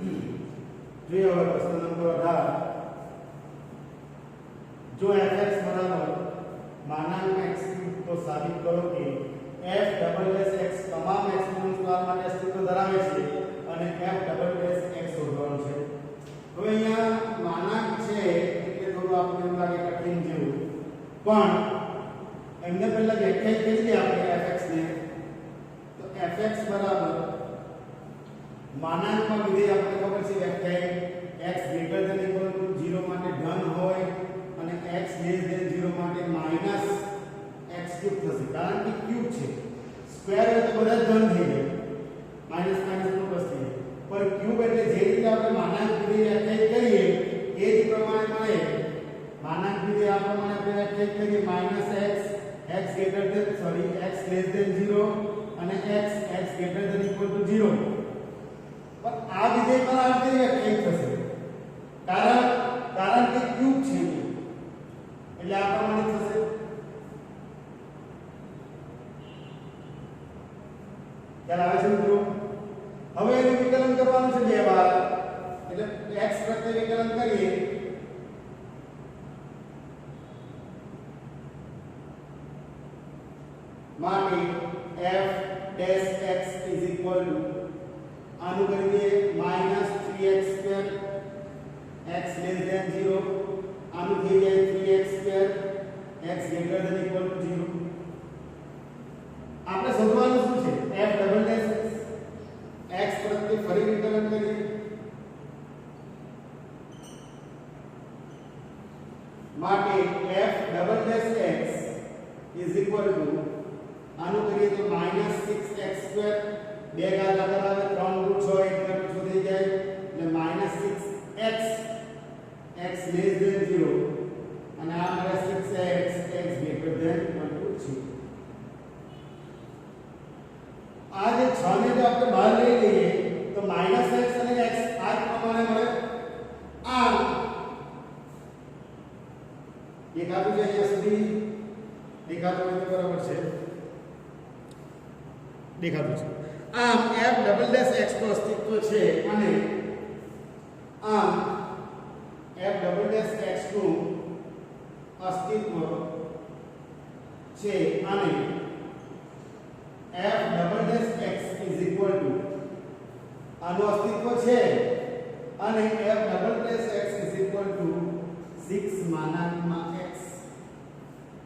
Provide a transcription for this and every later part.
જોઈએ હવે પ્રશ્ન નંબર 18 જો fx બરાબર માનાંક x તો સાબિત કરો કે f ડબલ ડેશ x તમામ એક્સપોનેન્ટ સ્ક્વેર માટે અસ્તિત્વ ધરાવે છે અને f ડબલ ડેશ x શોધવાનું છે। હવે અહીંયા માનાંક છે એટલે થોડું આપણને એમ લાગે કઠિન જેવું, પણ એમને પહેલા વ્યાખ્યાયિત કરી દઈએ આપણે fx ને। તો fx બરાબર માનાંકમાં વિધેય આપણે ખબર છે વ્યાખ્યાયિત x greater than equal to 0 માટે ધન હોય અને x લેસ ધેન 0 માટે માઈનસ x ક્યુબ થશે, કારણ કે ક્યુબ છે, સ્ક્વેર એટલે તો બધા ધન થઈ જાય, માઈનસ માઈનસ નો પ્લસ થઈ જાય, પર ક્યુબ એટલે જે રીતે આપણે માનાંક વિધેય વ્યાખ્યાયિત કરીએ એ જ પ્રમાણે મળે। માનાંક વિધેય આ પ્રમાણે આપણે વ્યાખ્યાયિત કરીએ minus x greater than x less than 0 અને x greater than equal to 0। પણ આ વિધેય પર આ રીતે વ્યાખ્યાયિત થશે, કારણ કે ક્યુબ છે એટલે આ પ્રમાણે થશે। ખ્યાલ આવે છે મિત્રો? હવે એનું વિકલન કરવાનું છે બે વાર, એટલે x પ્રત્યે વિકલન કરીએ માટે f dash x is equal to આનું કરી દઈએ -3x² x લેસ ધેન 0, આનું થઈ જાય 3x² x greater than equal to 0। આપણે શોધવાનું શું છે? f ડબલ ડેશ x પ્રત્યે ફરી વિકલન કરીએ માટે f double dash x is equal to આનું કરીએ તો -6x² બે ઘાત આગળ આવે 3 √6 1 + 6 થઈ જાય એટલે -6x x લેસ ધેન 0 અને આ મળે 6x x greater than equal to 6। આ જે 6 ને જો આપણે બહાર લઈ લઈએ તો -x અને x આ પ્રમાણે મળે। આમ દેખાતું છે અહીંયા સુધી? દેખાતું હોય તો બરાબર છે, દેખાતું છે। આમ f ડબલ ડેશ x નું અસ્તિત્વ છે અને આમ f ડબલ ડેશ x નું અસ્તિત્વ છે અને f double dash x is equal to આનું અસ્તિત્વ છે અને f double dash x is equal to 6 માનાંકમાં x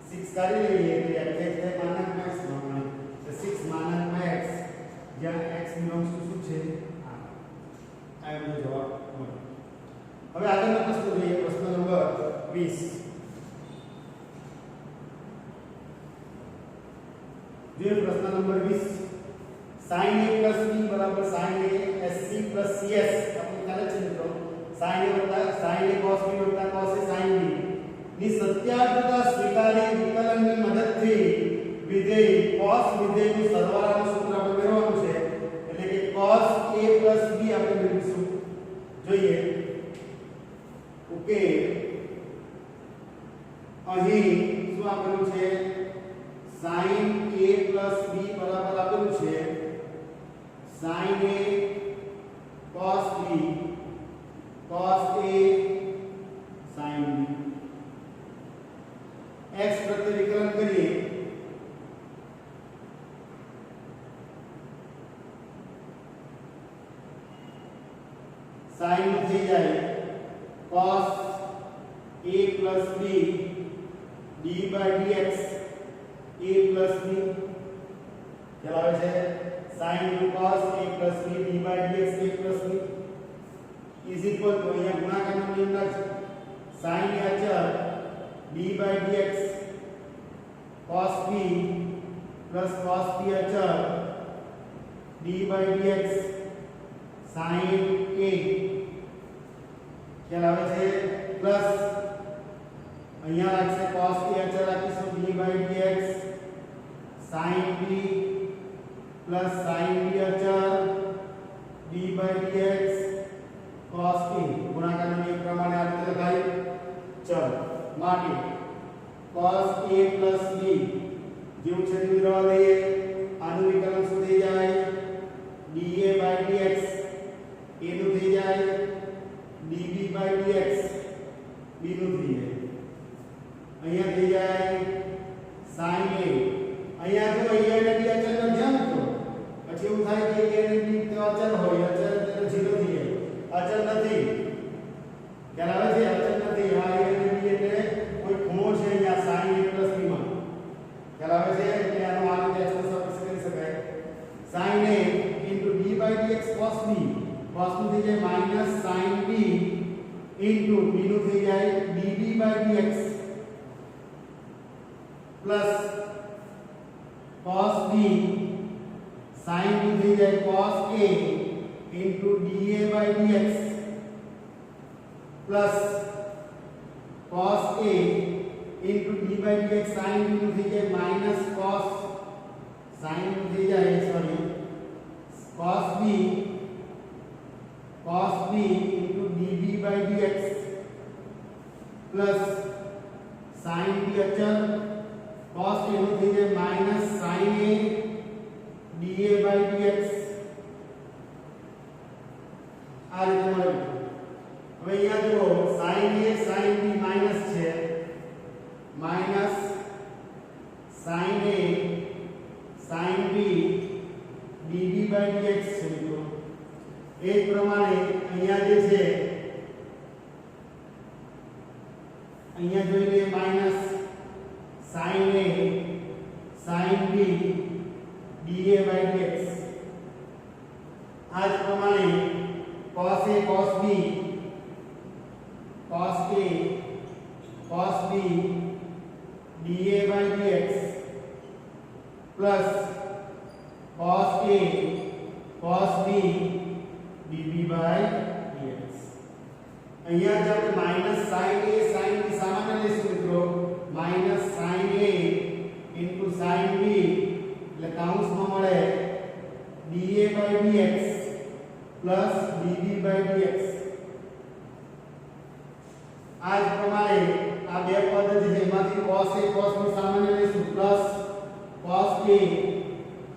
6 કાઢી લઈએ એટલે વ્યાખ્યાયિત થાય માનાંકમાં x પ્રમાણે, તો 6 માનાંકમાં x જ્યાં x બિલોંગ્સ ટુ શું છે આ એનો જવાબ મળે। હવે આગળનો પ્રશ્ન જોઈએ, પ્રશ્ન નંબર 20 જે પ્રશ્ન number 20 sin a plus b બરાબર sin a sc plus cs આપણે ખ્યાલ છે મિત્રો, sin a cos b cos a sin b ની સત્યાર્થતા સ્વીકારી વિકલનની મદદથી વિધેય cos વિધેયનું સરવાળાનું સૂત્ર આપણે મેળવવાનું છે, એટલે કે cos a plus b આપણે મેળવીશું। જોઈએ ઓકે, અહીં શું આપેલું છે? sin a plus b બરાબર આપેલું છે sin a cos b cos a sin b। x પ્રત્યે વિકલન કરીએ sin થઈ જાય cos a plus b d/dx a plus b ખ્યાલ આવે છે? sin cos a plus b d/dx a plus b is equal to અહીંયા ગુણાકારનો નિયમ લાગશે sin એ અચળ d/dx cos b plus cos b અચળ d/dx sin a ખ્યાલ આવે છે? પ્લસ અહીંયા લાગશે cos a અચળ રાખીશું d/dx sin b plus sin b અચળ d/dx cos a ગુણાકારના નિયમ પ્રમાણે આ રીતે લખાય। ચલ માટે cos a plus b જેવું છે તેવું રહેવા દઈએ, આનું વિકલન શું થઈ જાય? dA/dx a નું થઈ જાય cos નું થઈ જાય minus sin b into b નું થઈ જાય db/dx plus cos b sin નું થઈ જાય cos a into da/dx plus cos a into d/dx sin b નું થઈ જાય માઈનસ cos sin નું થઈ જાય sorry cos b into db/dx plus sin b અચળ cos a નું થઈ જાય minus sin a da/dx આ રીતે મળે. હવે અહીંયા જો sin a sin b minus છે minus sin a sin b db/dx છે મિત્રો. એ જ પ્રમાણે અહીંયા જે છે અહીંયા જોઈ લઈએ minus sin a sin b da/dx. આ જ પ્રમાણે cos a cos b cos a cos b da/dx plus cos a cos b db/dx. અહીંયા જે આપણે minus sin a sin b સામાન્ય લેશું મિત્રો minus sin a into sin b એટલે કૌંસમાં મળે da/dx plus db/dx. આ જ પ્રમાણે આ બે પદ છે જેમાંથી cos a cos b સામાન્ય લેશું plus cos a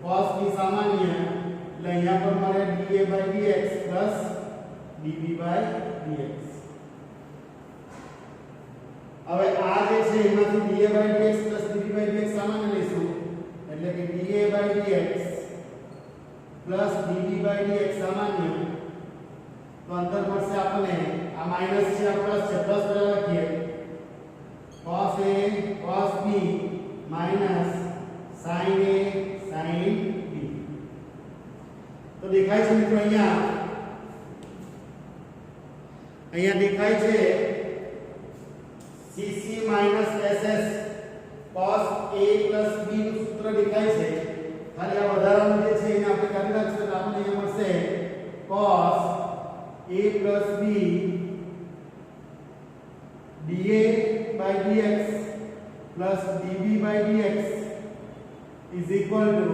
cos b સામાન્ય એટલે અહીંયા પર મળે da/dx plus db/dx. હવે આ જે છે એમાંથી da/dx plus db/dx સામાન્ય લેશું એટલે કે da/dx plus db/dx સામાન્ય તો અંદર મળશે આપણને આ માઈનસ છે આ પ્લસ છે પ્લસ પહેલા લખીએ cos a cos b minus sin a sin b. તો દેખાય છે મિત્રો અહીંયા દેખાય છે cc ss cos a plus b નું સૂત્ર દેખાય છે. ખાલી આ વધારાનું જે છે એને આપણે કાઢી નાખીશું એટલે આપણને અહીંયા મળશે cos a plus b da/dx plus db/dx is equal to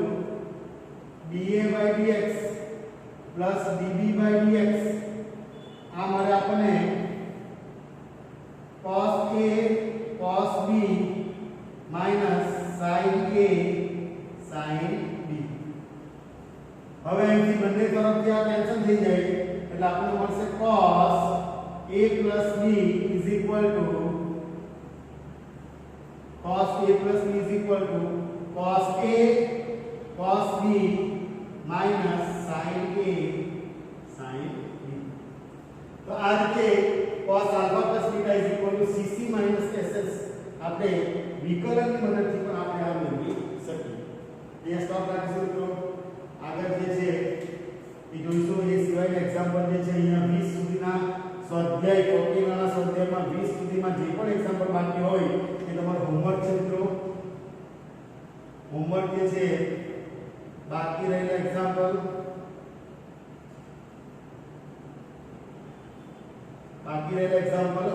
da/dx plus db/dx. આ મળે આપણને cos a cos b minus sin a sin b. હવે અહીંથી બંને તરફથી આ કેન્સલ થઈ જાય એટલે આપણને મળશે cos a plus b is equal to cos a plus b is equal to cos a cos b minus sin a sin b. તો આ રીતે cos alpha plus beta is equal to cc minus ss આપણે વિકલનની મદદથી પણ આપણે આ મેળવી શકીએ. અહીંયા સ્ટોપ રાખીશું મિત્રો. આગળ જે છે એ જોઈશું. એ સિવાયના એક્ઝામ્પલ જે છે અહીંયા 20 સુધીના સ્વાધ્યાય કોપીના સ્વાધ્યાયમાં 20 સુધીમાં જે પણ એક્ઝામ્પલ બાકી હોય એ તમારું હોમવર્ક છે મિત્રો. હોમવર્ક જે છે બાકી રહેલા એક્ઝામ્પલ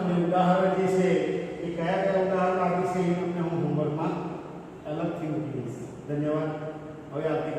અને ઉદાહરણ જે છે એ કયા કયા ઉદાહરણ બાકી છે એ તમને હું હોમવર્કમાં અલગથી મૂકી દઈશ. ધન્યવાદ. હવે આવતી